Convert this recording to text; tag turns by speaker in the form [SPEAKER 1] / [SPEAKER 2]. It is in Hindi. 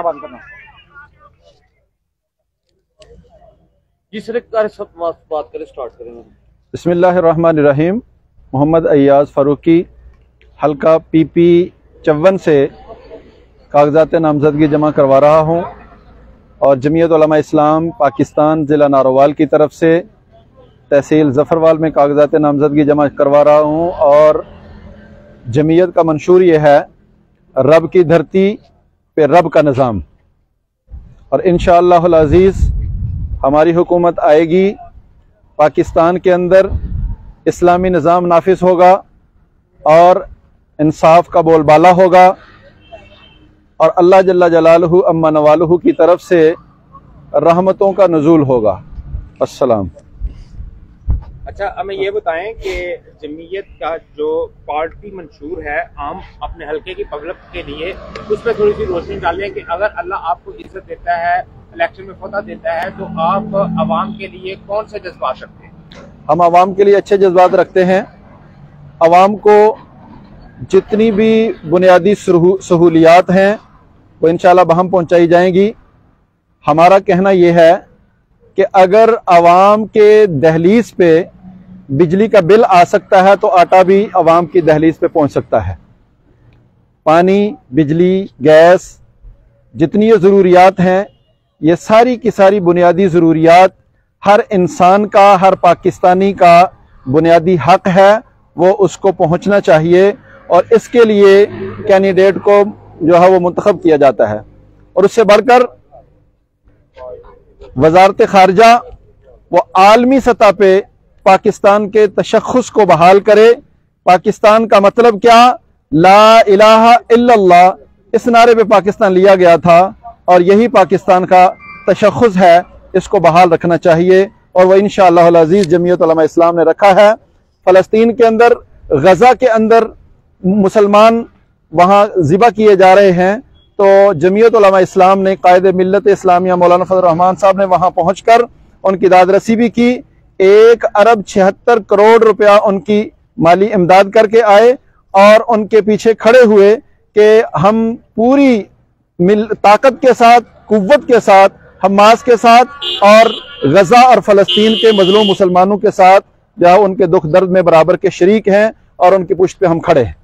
[SPEAKER 1] बंद करना। बात करें, स्टार्ट करें।
[SPEAKER 2] बिस्मिल्लाहिर्रहमानिर्रहीम। मोहम्मद अय्याज फ़ारूकी, हल्का PP 54 से कागजात नामजदगी जमा करवा रहा हूँ और जमीयत उलमा इस्लाम पाकिस्तान ज़िला नारोवाल की तरफ से तहसील ज़फ़रवाल में कागजात नामजदगी जमा करवा रहा हूँ। और जमीयत का मंशूर ये है, रब की धरती पे रब का निज़ाम, और इंशाअल्लाहुल अज़ीज़ हमारी हुकूमत आएगी, पाकिस्तान के अंदर इस्लामी निज़ाम नाफिज होगा और इंसाफ का बोलबाला होगा और अल्लाह जल्ला जलालहू अम्मा नवालहू की तरफ से रहमतों का नुज़ूल होगा। अस्सलाम।
[SPEAKER 3] अच्छा, हमें ये बताएं कि जमीयत का जो पार्टी मंशूर है आम अपने हल्के की पब्लिक के लिए, उस पर थोड़ी सी रोशनी डालें कि अगर अल्लाह आपको इज्जत देता है, इलेक्शन में फतह देता है, तो आप अवाम के लिए कौन से जज्बात रखते हैं?
[SPEAKER 2] हम अवाम के लिए अच्छे जज्बात रखते हैं। अवाम को जितनी भी बुनियादी सहूलियात हैं वो इंशाल्लाह बहम पहुंचाई जाएंगी। हमारा कहना यह है कि अगर अवाम के दहलीज पे बिजली का बिल आ सकता है तो आटा भी अवाम की दहलीज पे पहुंच सकता है। पानी, बिजली, गैस, जितनी ये ज़रूरियात हैं, ये सारी की सारी बुनियादी ज़रूरियात हर इंसान का, हर पाकिस्तानी का बुनियादी हक है, वो उसको पहुंचना चाहिए और इसके लिए कैंडिडेट को जो है वो मुंतखब किया जाता है। और उससे बढ़कर वजारत खारजा वो आलमी सतह पे पाकिस्तान के तशख़्ख़ुस को बहाल करे। पाकिस्तान का मतलब क्या? ला इलाहा इल्लल्लाह, इस नारे पे पाकिस्तान लिया गया था और यही पाकिस्तान का तशख़्ख़ुस है, इसको बहाल रखना चाहिए और वह इंशाअल्लाह अज़ीज़ जमीयत उलमा इस्लाम ने रखा है। फ़लस्तीन के अंदर, गज़ा के अंदर मुसलमान वहाँ ज़िबा किए जा रहे हैं, तो जमीयत उलमा इस्लाम ने, कायद मिल्लत इस्लामिया मौलाना फजल रहमान साहब ने वहाँ पहुँचकर उनकी दादरसी भी की। 1 अरब 76 करोड़ रुपया उनकी माली इमदाद करके आए और उनके पीछे खड़े हुए कि हम पूरी ताकत के साथ, कुव्वत के साथ, हमास के साथ और गजा और फ़लस्तीन के मजलूम मुसलमानों के साथ जहाँ उनके दुख दर्द में बराबर के शरीक हैं और उनकी पुष्ट पे हम खड़े हैं।